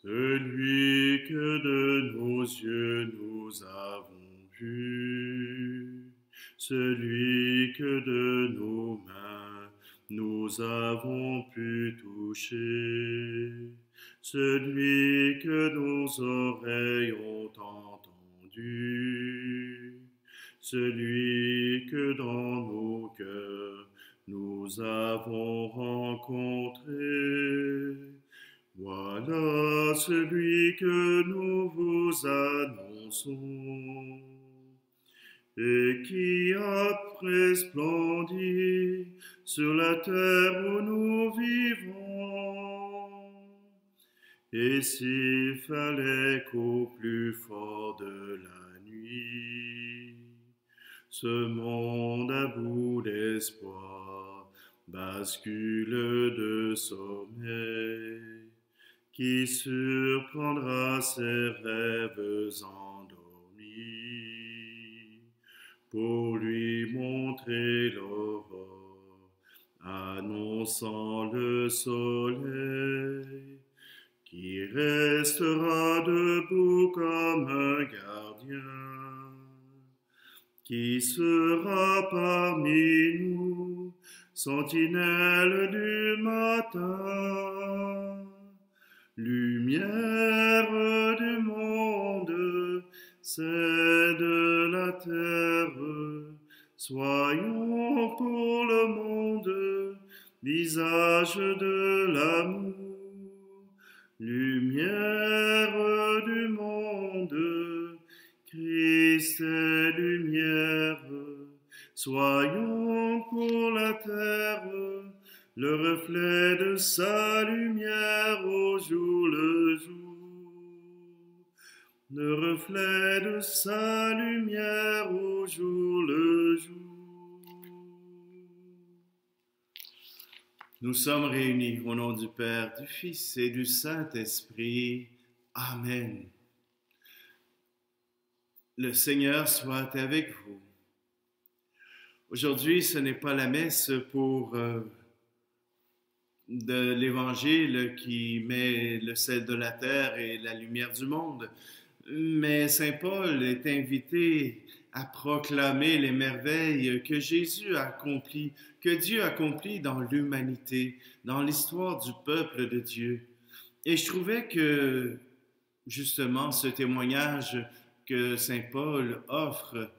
Celui que de nos yeux nous avons vu, celui que de nos mains nous avons pu toucher, celui que nos oreilles ont entendu, celui que dans nos cœurs nous avons rencontré. Voilà celui que nous vous annonçons et qui a resplendi sur la terre où nous vivons. Et s'il fallait qu'au plus fort de la nuit, ce monde à bout d'espoir bascule de sommeil, qui surprendra ses rêves endormis pour lui montrer l'aurore, annonçant le soleil, qui restera debout comme un gardien, qui sera parmi nous, sentinelle du matin, lumière du monde, c'est de la terre. Soyons pour le monde, visage de l'amour, lumière du monde, Christ est lumière. Soyons pour la terre, le reflet de sa lumière au jour le jour, le reflet de sa lumière au jour le jour. Nous sommes réunis au nom du Père, du Fils et du Saint-Esprit. Amen. Le Seigneur soit avec vous. Aujourd'hui, ce n'est pas la messe pour de l'Évangile qui met le sel de la terre et la lumière du monde, mais Saint Paul est invité à proclamer les merveilles que Jésus a accomplies, que Dieu a accomplies dans l'humanité, dans l'histoire du peuple de Dieu. Et je trouvais que, justement, ce témoignage que Saint Paul offre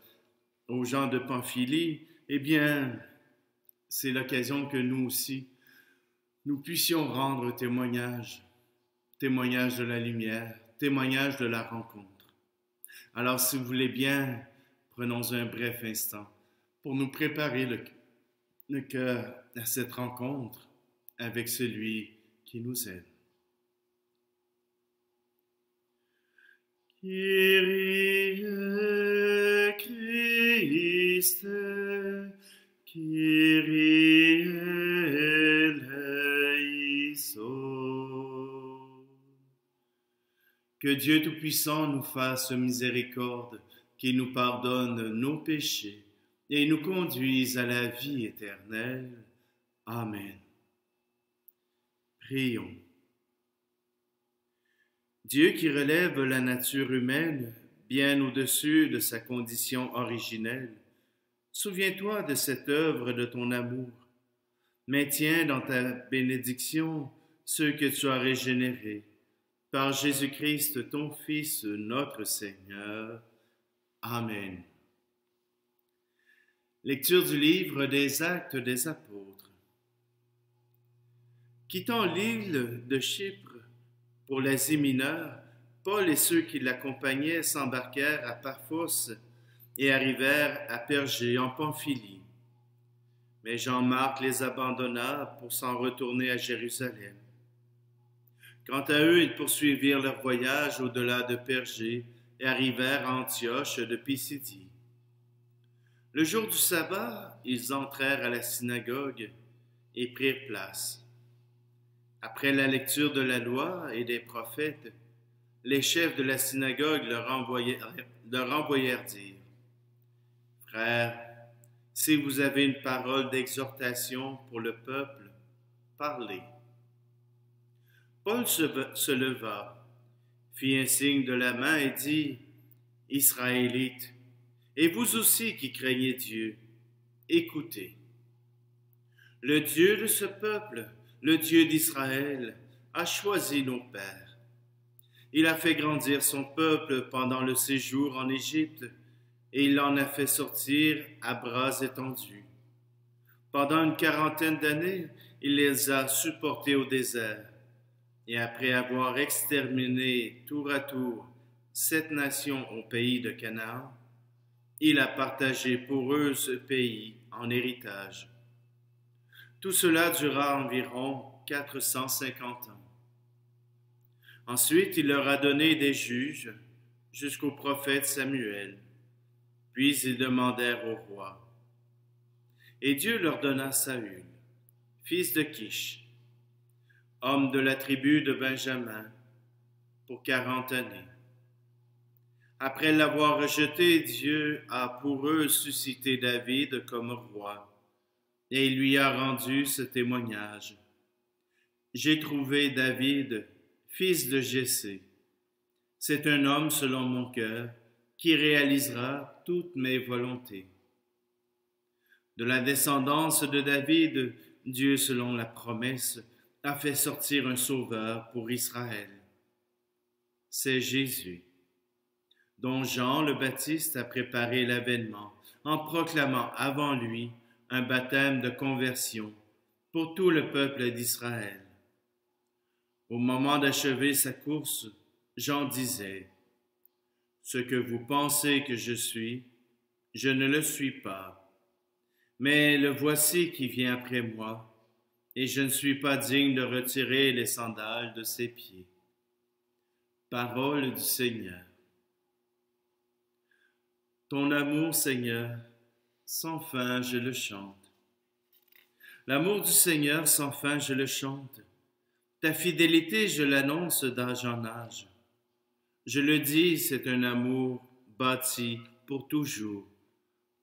aux gens de Pamphylie, eh bien, c'est l'occasion que nous aussi, nous puissions rendre témoignage de la lumière, témoignage de la rencontre. Alors, si vous voulez bien, prenons un bref instant pour nous préparer le cœur à cette rencontre avec celui qui nous aime. Kyrie Christe, Kyrie eleison. Que Dieu Tout-Puissant nous fasse miséricorde, qu'il nous pardonne nos péchés et nous conduise à la vie éternelle. Amen. Prions. Dieu qui relève la nature humaine bien au-dessus de sa condition originelle, souviens-toi de cette œuvre de ton amour. Maintiens dans ta bénédiction ceux que tu as régénérés. Par Jésus-Christ, ton Fils, notre Seigneur. Amen. Lecture du livre des Actes des Apôtres. Quittant l'île de Chypre pour l'Asie mineure, Paul et ceux qui l'accompagnaient s'embarquèrent à Paphos et arrivèrent à Pergé en Pamphylie. Mais Jean-Marc les abandonna pour s'en retourner à Jérusalem. Quant à eux, ils poursuivirent leur voyage au-delà de Pergé et arrivèrent à Antioche de Pisidie. Le jour du sabbat, ils entrèrent à la synagogue et prirent place. Après la lecture de la loi et des prophètes, les chefs de la synagogue leur envoyèrent dire: « Frères, si vous avez une parole d'exhortation pour le peuple, parlez. » Paul se leva fit un signe de la main et dit, « Israélites, et vous aussi qui craignez Dieu, écoutez. Le Dieu de ce peuple, le Dieu d'Israël, a choisi nos pères. Il a fait grandir son peuple pendant le séjour en Égypte et il en a fait sortir à bras étendus. Pendant une 40aine d'années, il les a supportés au désert. Et après avoir exterminé tour à tour 7 nations au pays de Canaan, il a partagé pour eux ce pays en héritage. Tout cela dura environ 450 ans. Ensuite, il leur a donné des juges jusqu'au prophète Samuel. Puis ils demandèrent au roi. Et Dieu leur donna Saül, fils de Kish, homme de la tribu de Benjamin, pour 40 années. Après l'avoir rejeté, Dieu a pour eux suscité David comme roi, et il lui a rendu ce témoignage. J'ai trouvé David, fils de Jessé. C'est un homme selon mon cœur, qui réalisera toutes mes volontés. De la descendance de David, Dieu, selon la promesse, a fait sortir un sauveur pour Israël. C'est Jésus, dont Jean le Baptiste a préparé l'avènement en proclamant avant lui un baptême de conversion pour tout le peuple d'Israël. Au moment d'achever sa course, Jean disait, « Ce que vous pensez que je suis, je ne le suis pas. Mais le voici qui vient après moi, et je ne suis pas digne de retirer les sandales de ses pieds. » Parole du Seigneur. Ton amour, Seigneur, sans fin je le chante. L'amour du Seigneur sans fin je le chante. Ta fidélité je l'annonce d'âge en âge. Je le dis, c'est un amour bâti pour toujours.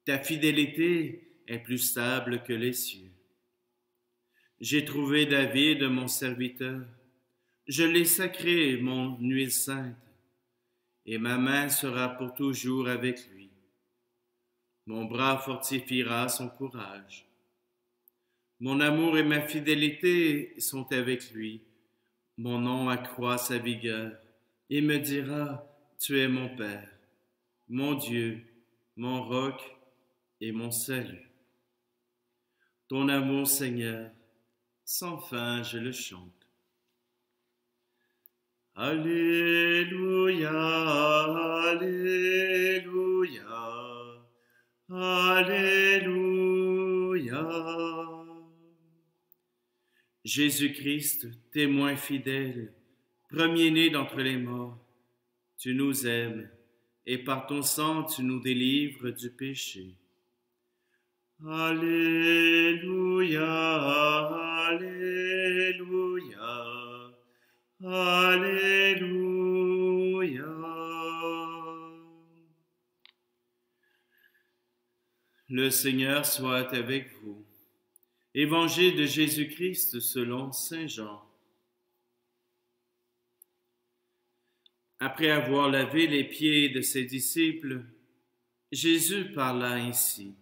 Ta fidélité est plus stable que les cieux. J'ai trouvé David, mon serviteur. Je l'ai sacré, mon huile sainte, et ma main sera pour toujours avec lui. Mon bras fortifiera son courage. Mon amour et ma fidélité sont avec lui. Mon nom accroît sa vigueur et me dira, tu es mon Père, mon Dieu, mon roc et mon salut. Ton amour, Seigneur, sans fin je le chante. Alléluia, Alléluia, Alléluia. Jésus-Christ, témoin fidèle, premier-né d'entre les morts, tu nous aimes et par ton sang tu nous délivres du péché. Alléluia, Alléluia, Alléluia. Le Seigneur soit avec vous. Évangile de Jésus-Christ selon saint Jean. Après avoir lavé les pieds de ses disciples, Jésus parla ainsi.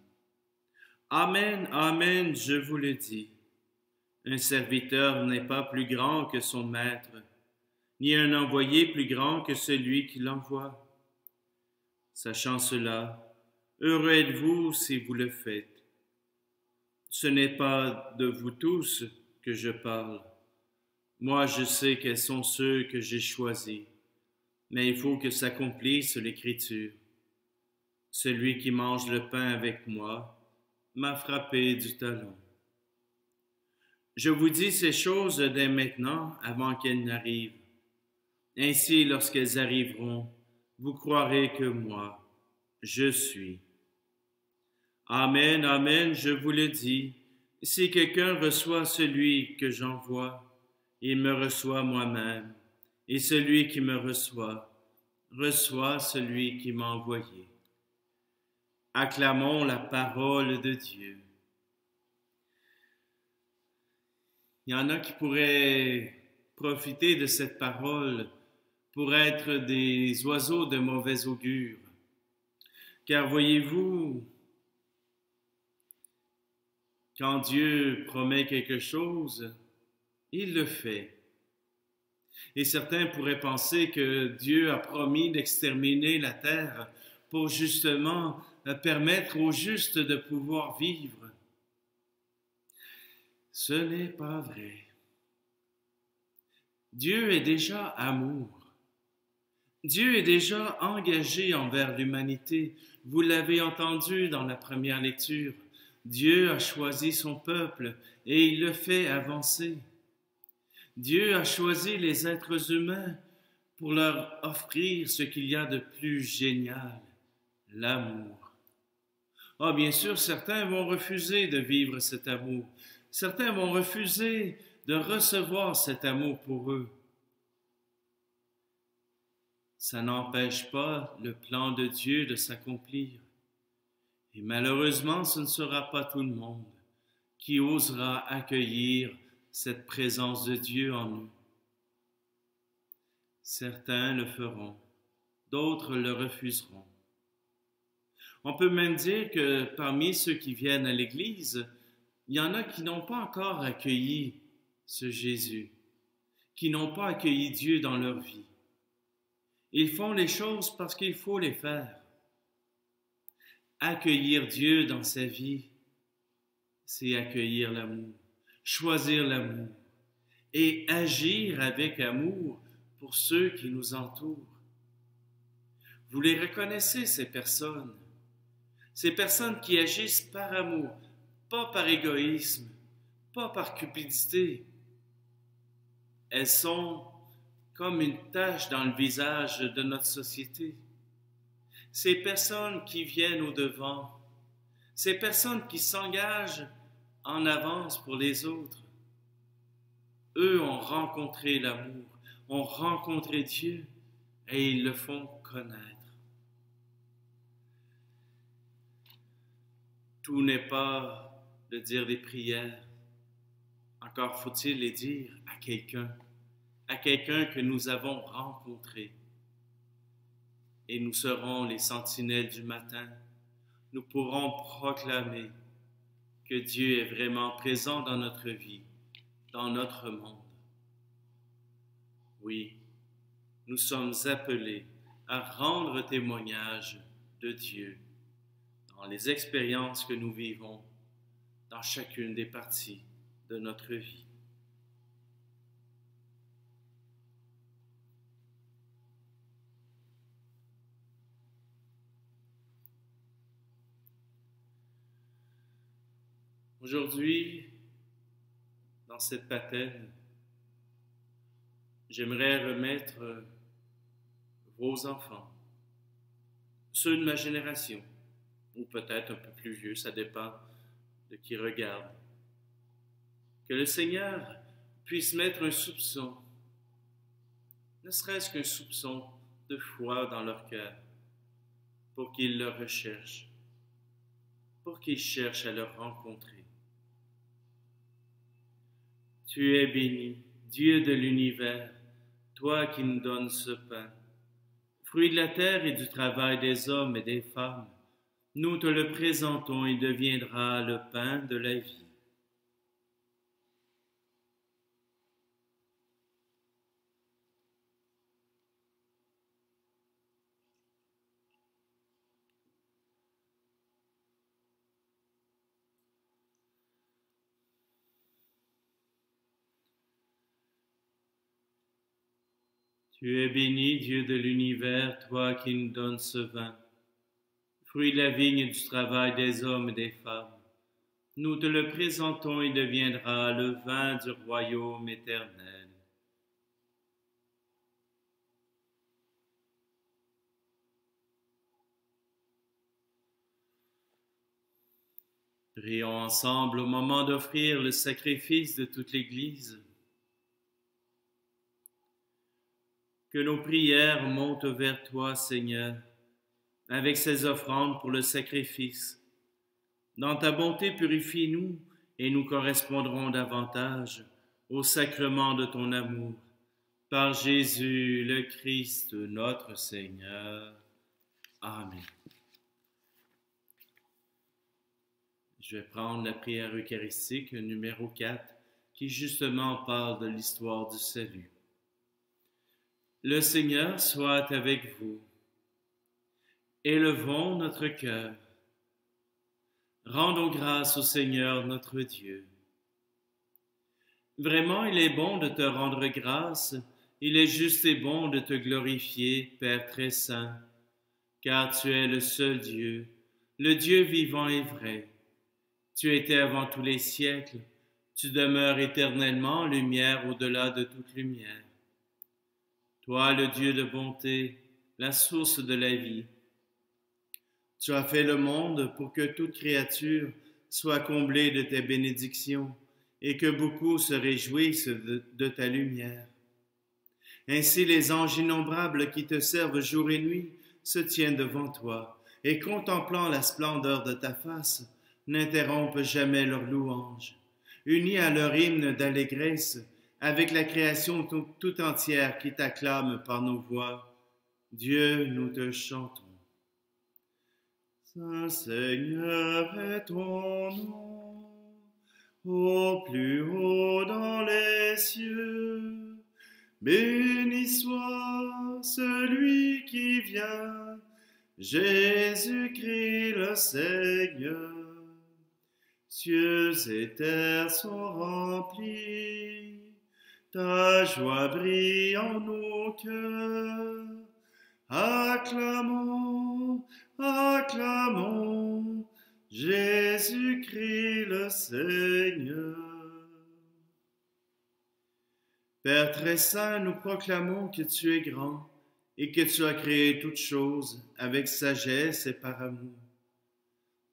Amen, amen, je vous le dis. Un serviteur n'est pas plus grand que son maître, ni un envoyé plus grand que celui qui l'envoie. Sachant cela, heureux êtes-vous si vous le faites. Ce n'est pas de vous tous que je parle. Moi, je sais quels sont ceux que j'ai choisis, mais il faut que s'accomplisse l'Écriture. Celui qui mange le pain avec moi m'a frappé du talon. Je vous dis ces choses dès maintenant avant qu'elles n'arrivent. Ainsi, lorsqu'elles arriveront, vous croirez que moi, je suis. Amen, amen, je vous le dis, si quelqu'un reçoit celui que j'envoie, il me reçoit moi-même, et celui qui me reçoit celui qui m'a envoyé. Acclamons la parole de Dieu. Il y en a qui pourraient profiter de cette parole pour être des oiseaux de mauvais augure. Car voyez-vous, quand Dieu promet quelque chose, il le fait. Et certains pourraient penser que Dieu a promis d'exterminer la terre pour justement permettre aux justes de pouvoir vivre. Ce n'est pas vrai. Dieu est déjà amour. Dieu est déjà engagé envers l'humanité. Vous l'avez entendu dans la première lecture. Dieu a choisi son peuple et il le fait avancer. Dieu a choisi les êtres humains pour leur offrir ce qu'il y a de plus génial, l'amour. Ah, bien sûr, certains vont refuser de vivre cet amour. Certains vont refuser de recevoir cet amour pour eux. Ça n'empêche pas le plan de Dieu de s'accomplir. Et malheureusement, ce ne sera pas tout le monde qui osera accueillir cette présence de Dieu en nous. Certains le feront, d'autres le refuseront. On peut même dire que parmi ceux qui viennent à l'Église, il y en a qui n'ont pas encore accueilli ce Jésus, qui n'ont pas accueilli Dieu dans leur vie. Ils font les choses parce qu'il faut les faire. Accueillir Dieu dans sa vie, c'est accueillir l'amour, choisir l'amour et agir avec amour pour ceux qui nous entourent. Vous les reconnaissez, ces personnes qui agissent par amour, pas par égoïsme, pas par cupidité. Elles sont comme une tache dans le visage de notre société. Ces personnes qui viennent au-devant, ces personnes qui s'engagent en avance pour les autres, eux ont rencontré l'amour, ont rencontré Dieu et ils le font connaître. Tout n'est pas de dire des prières, encore faut-il les dire à quelqu'un que nous avons rencontré. Et nous serons les sentinelles du matin. Nous pourrons proclamer que Dieu est vraiment présent dans notre vie, dans notre monde. Oui, nous sommes appelés à rendre témoignage de Dieu dans les expériences que nous vivons dans chacune des parties de notre vie. Aujourd'hui, dans cette patène, j'aimerais remettre vos enfants, ceux de ma génération, ou peut-être un peu plus vieux, ça dépend de qui regarde. Que le Seigneur puisse mettre un soupçon, ne serait-ce qu'un soupçon de foi dans leur cœur, pour qu'ils le recherchent, pour qu'ils cherchent à le rencontrer. Tu es béni, Dieu de l'univers, toi qui nous donnes ce pain, fruit de la terre et du travail des hommes et des femmes. Nous te le présentons, il deviendra le pain de la vie. Tu es béni, Dieu de l'univers, toi qui nous donnes ce vin, fruit de la vigne et du travail des hommes et des femmes. Nous te le présentons, il deviendra le vin du royaume éternel. Prions ensemble au moment d'offrir le sacrifice de toute l'Église. Que nos prières montent vers toi, Seigneur, avec ces offrandes pour le sacrifice. Dans ta bonté, purifie-nous et nous correspondrons davantage au sacrement de ton amour. Par Jésus le Christ, notre Seigneur. Amen. Je vais prendre la prière eucharistique numéro 4, qui justement parle de l'histoire du salut. Le Seigneur soit avec vous. Élevons notre cœur. Rendons grâce au Seigneur notre Dieu. Vraiment, il est bon de te rendre grâce, il est juste et bon de te glorifier, Père très saint, car tu es le seul Dieu, le Dieu vivant et vrai. Tu étais avant tous les siècles, tu demeures éternellement lumière au-delà de toute lumière. Toi, le Dieu de bonté, la source de la vie, tu as fait le monde pour que toute créature soit comblée de tes bénédictions et que beaucoup se réjouissent de ta lumière. Ainsi les anges innombrables qui te servent jour et nuit se tiennent devant toi et contemplant la splendeur de ta face, n'interrompent jamais leur louange. Unis à leur hymne d'allégresse, avec la création tout entière qui t'acclame par nos voix, Dieu, nous te chantons. Saint Seigneur est ton nom, au plus haut dans les cieux. Béni soit celui qui vient, Jésus-Christ le Seigneur. Cieux et terre sont remplis, ta joie brille en nos cœurs. Acclamons, acclamons, Jésus-Christ le Seigneur. Père très saint, nous proclamons que tu es grand et que tu as créé toutes choses avec sagesse et par amour.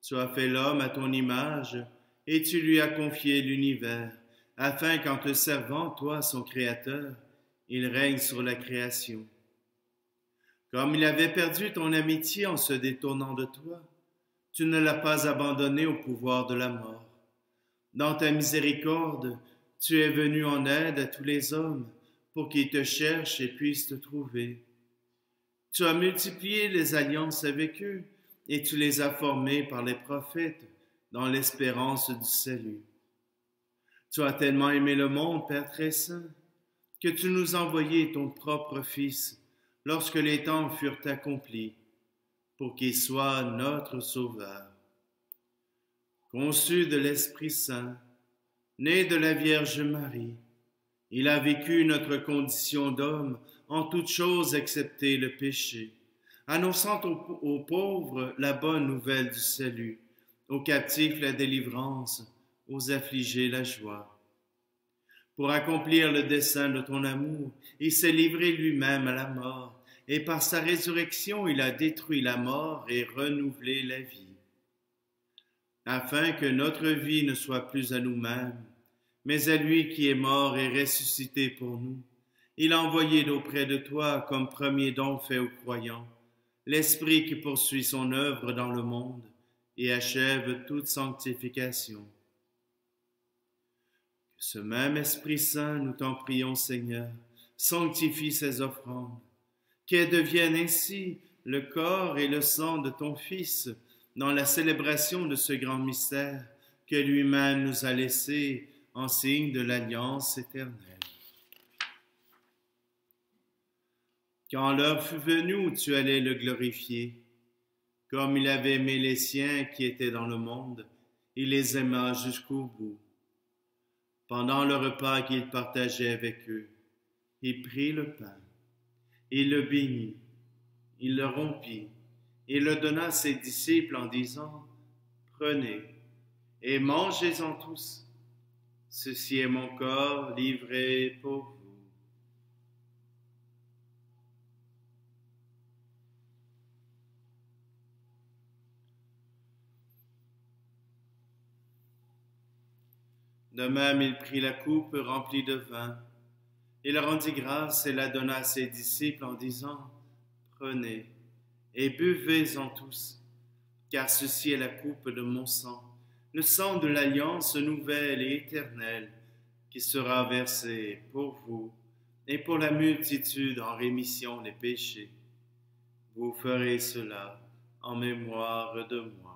Tu as fait l'homme à ton image et tu lui as confié l'univers, afin qu'en te servant, toi, son Créateur, il règne sur la création. Comme il avait perdu ton amitié en se détournant de toi, tu ne l'as pas abandonné au pouvoir de la mort. Dans ta miséricorde, tu es venu en aide à tous les hommes pour qu'ils te cherchent et puissent te trouver. Tu as multiplié les alliances avec eux et tu les as formés par les prophètes dans l'espérance du salut. Tu as tellement aimé le monde, Père très saint, que tu nous as envoyé ton propre Fils lorsque les temps furent accomplis, pour qu'il soit notre Sauveur. Conçu de l'Esprit Saint, né de la Vierge Marie, il a vécu notre condition d'homme en toutes choses excepté le péché, annonçant aux pauvres la bonne nouvelle du salut, aux captifs la délivrance, aux affligés la joie. Pour accomplir le dessein de ton amour, il s'est livré lui-même à la mort, et par sa résurrection, il a détruit la mort et renouvelé la vie. Afin que notre vie ne soit plus à nous-mêmes, mais à lui qui est mort et ressuscité pour nous, il a envoyé d'auprès de toi comme premier don fait aux croyants, l'Esprit qui poursuit son œuvre dans le monde et achève toute sanctification. Que ce même Esprit Saint, nous t'en prions, Seigneur, sanctifie ces offrandes, qu'elles deviennent ainsi le corps et le sang de ton Fils dans la célébration de ce grand mystère que lui-même nous a laissé en signe de l'alliance éternelle. Quand l'heure fut venue où tu allais le glorifier, comme il avait aimé les siens qui étaient dans le monde, il les aima jusqu'au bout. Pendant le repas qu'il partageait avec eux, il prit le pain, il le bénit, il le rompit et le donna à ses disciples en disant, « Prenez et mangez-en tous. Ceci est mon corps livré pour vous. » De même, il prit la coupe remplie de vin. Il rendit grâce et la donna à ses disciples en disant, « Prenez et buvez-en tous, car ceci est la coupe de mon sang, le sang de l'alliance nouvelle et éternelle, qui sera versé pour vous et pour la multitude en rémission des péchés. Vous ferez cela en mémoire de moi.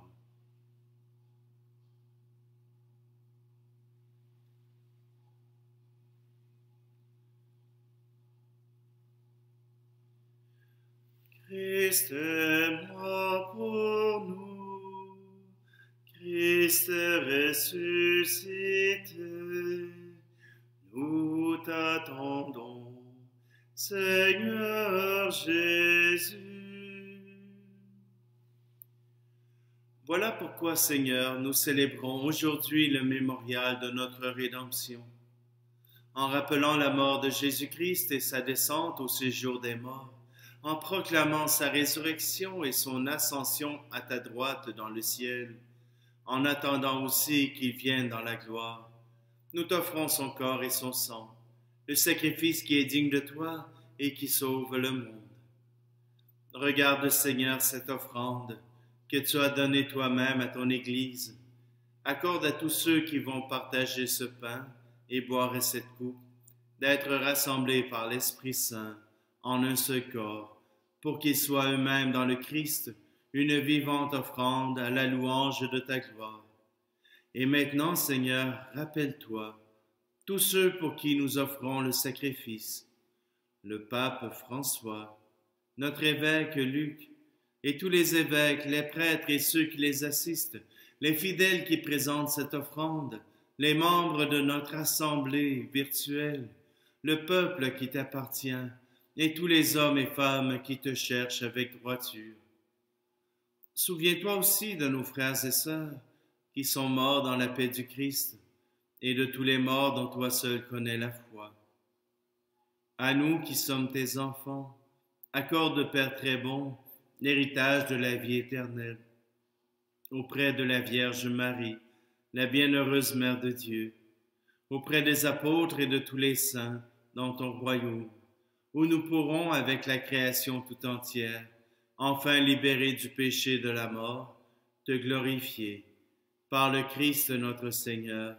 Christ est mort pour nous, Christ est ressuscité, nous t'attendons, Seigneur Jésus. Voilà pourquoi, Seigneur, nous célébrons aujourd'hui le mémorial de notre rédemption, en rappelant la mort de Jésus-Christ et sa descente au séjour des morts, en proclamant sa résurrection et son ascension à ta droite dans le ciel, en attendant aussi qu'il vienne dans la gloire. Nous t'offrons son corps et son sang, le sacrifice qui est digne de toi et qui sauve le monde. Regarde, Seigneur, cette offrande que tu as donnée toi-même à ton Église. Accorde à tous ceux qui vont partager ce pain et boire cette coupe, d'être rassemblés par l'Esprit Saint en un seul corps, pour qu'ils soient eux-mêmes dans le Christ une vivante offrande à la louange de ta gloire. Et maintenant, Seigneur, rappelle-toi tous ceux pour qui nous offrons le sacrifice, le pape François, notre évêque Luc, et tous les évêques, les prêtres et ceux qui les assistent, les fidèles qui présentent cette offrande, les membres de notre assemblée virtuelle, le peuple qui t'appartient, et tous les hommes et femmes qui te cherchent avec droiture. Souviens-toi aussi de nos frères et sœurs qui sont morts dans la paix du Christ et de tous les morts dont toi seul connais la foi. À nous qui sommes tes enfants, accorde, Père très bon, l'héritage de la vie éternelle. Auprès de la Vierge Marie, la bienheureuse Mère de Dieu, auprès des apôtres et de tous les saints dans ton royaume, où nous pourrons, avec la création tout entière, enfin libérés du péché et de la mort, te glorifier, par le Christ notre Seigneur,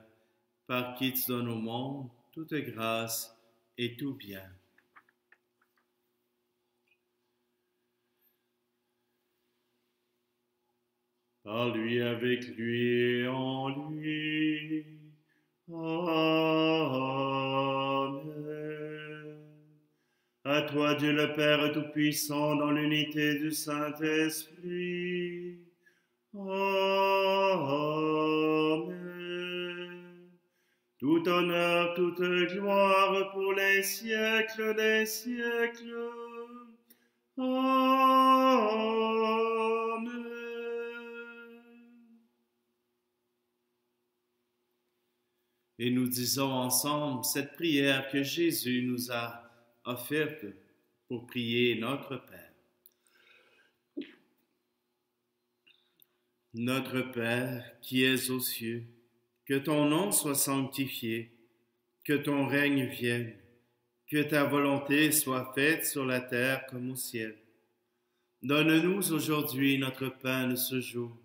par qui tu donnes au monde toute grâce et tout bien. Par lui, avec lui et en lui. Amen. À toi, Dieu le Père Tout-Puissant, dans l'unité du Saint-Esprit. Amen. Tout honneur, toute gloire pour les siècles des siècles. Amen. Et nous disons ensemble cette prière que Jésus nous a offerte pour prier notre Père. Notre Père qui es aux cieux, que ton nom soit sanctifié, que ton règne vienne, que ta volonté soit faite sur la terre comme au ciel. Donne-nous aujourd'hui notre pain de ce jour.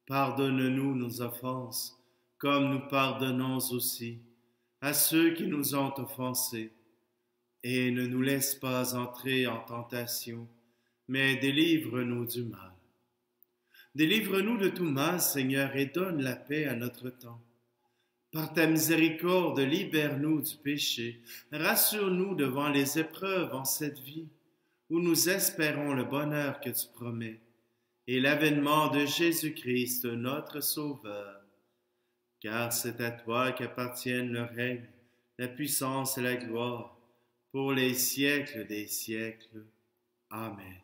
Pardonne-nous nos offenses, comme nous pardonnons aussi à ceux qui nous ont offensés. Et ne nous laisse pas entrer en tentation, mais délivre-nous du mal. Délivre-nous de tout mal, Seigneur, et donne la paix à notre temps. Par ta miséricorde, libère-nous du péché, rassure-nous devant les épreuves en cette vie, où nous espérons le bonheur que tu promets, et l'avènement de Jésus-Christ, notre Sauveur. Car c'est à toi qu'appartiennent le règne, la puissance et la gloire, pour les siècles des siècles. Amen.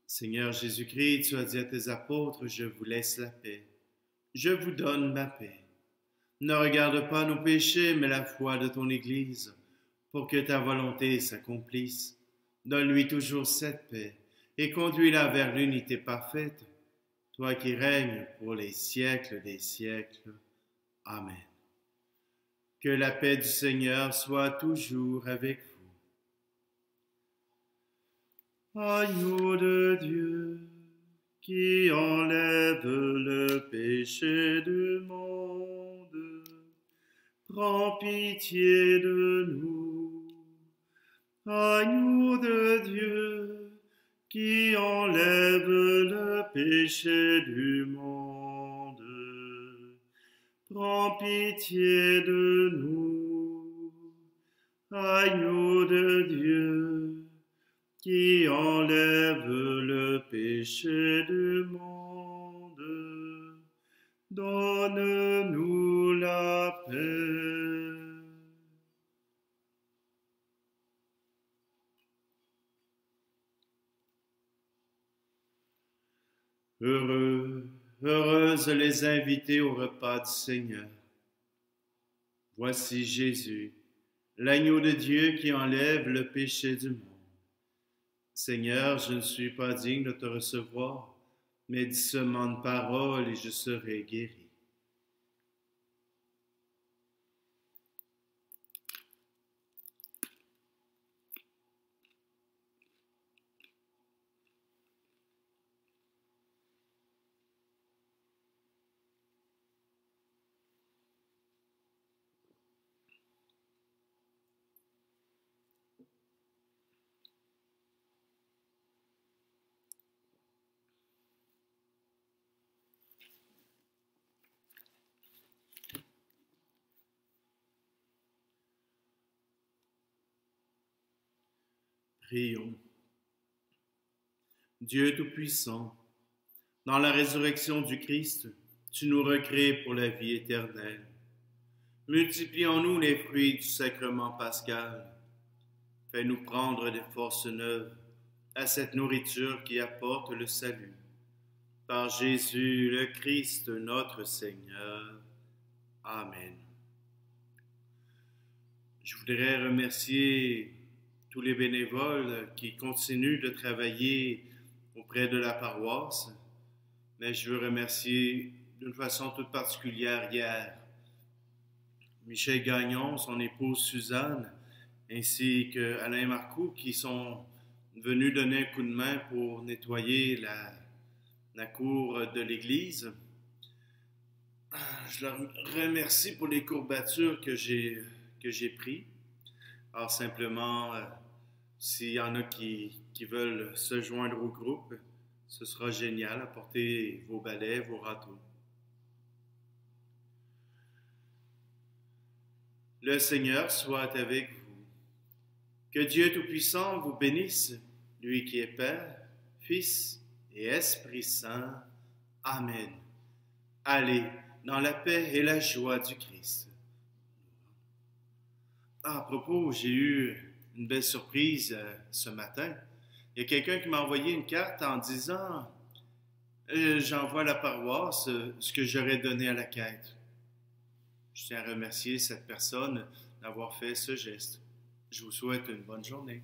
Seigneur Jésus-Christ, tu as dit à tes apôtres, je vous laisse la paix. Je vous donne ma paix. Ne regarde pas nos péchés, mais la foi de ton Église, pour que ta volonté s'accomplisse. Donne-lui toujours cette paix, et conduis-la vers l'unité parfaite, toi qui règnes pour les siècles des siècles. Amen. Que la paix du Seigneur soit toujours avec vous. Agneau de Dieu, qui enlève le péché du monde, prends pitié de nous. Agneau de Dieu, qui enlève le péché du monde, prends pitié de nous. Agneau de Dieu, qui enlève le péché du monde, donne-nous la paix. Heureuses les invités au repas du Seigneur. Voici Jésus, l'agneau de Dieu qui enlève le péché du monde. Seigneur, je ne suis pas digne de te recevoir, mais dis seulement une parole et je serai guéri. Prions. Dieu Tout-Puissant, dans la résurrection du Christ, tu nous recrées pour la vie éternelle. Multiplie en nous les fruits du sacrement pascal. Fais-nous prendre des forces neuves à cette nourriture qui apporte le salut. Par Jésus le Christ notre Seigneur. Amen. Je voudrais remercier tous les bénévoles qui continuent de travailler auprès de la paroisse, mais je veux remercier d'une façon toute particulière hier Michel Gagnon, son épouse Suzanne, ainsi que Alain Marcoux qui sont venus donner un coup de main pour nettoyer la cour de l'église. Je leur remercie pour les courbatures que j'ai prises. Alors simplement, s'il y en a qui veulent se joindre au groupe, ce sera génial. Apportez vos balais, vos râteaux. Le Seigneur soit avec vous. Que Dieu Tout-Puissant vous bénisse, lui qui est Père, Fils et Esprit Saint. Amen. Allez dans la paix et la joie du Christ. À propos, j'ai eu une belle surprise ce matin. Il y a quelqu'un qui m'a envoyé une carte en disant j'envoie à la paroisse ce que j'aurais donné à la quête. Je tiens à remercier cette personne d'avoir fait ce geste. Je vous souhaite une bonne journée.